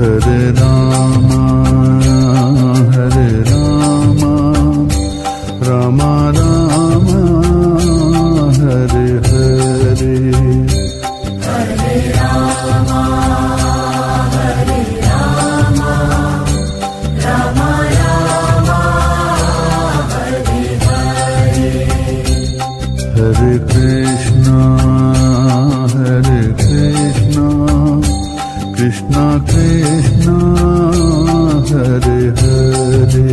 Hare Rama, Hare Rama, Rama Rama, Hare Hare. Hare Rama, Hare Rama, Rama Rama, Hare Hare. Hare Krishna, Krishna Krishna, Hare Hare.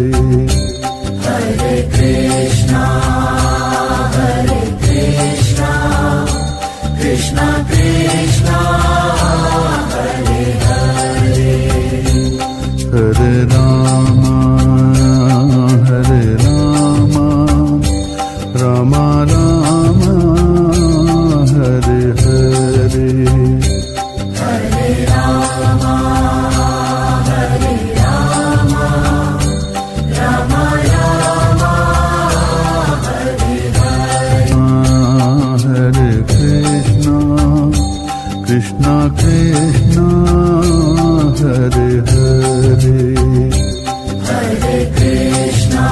Hare Krishna, Krishna Krishna, Hare Hare. Hare Rama, Rama Rama, Hare Hare. Hare Rama, Rama Rama, Hare Hare. Hare Krishna, Krishna Krishna, Hare Hare. Hare Krishna,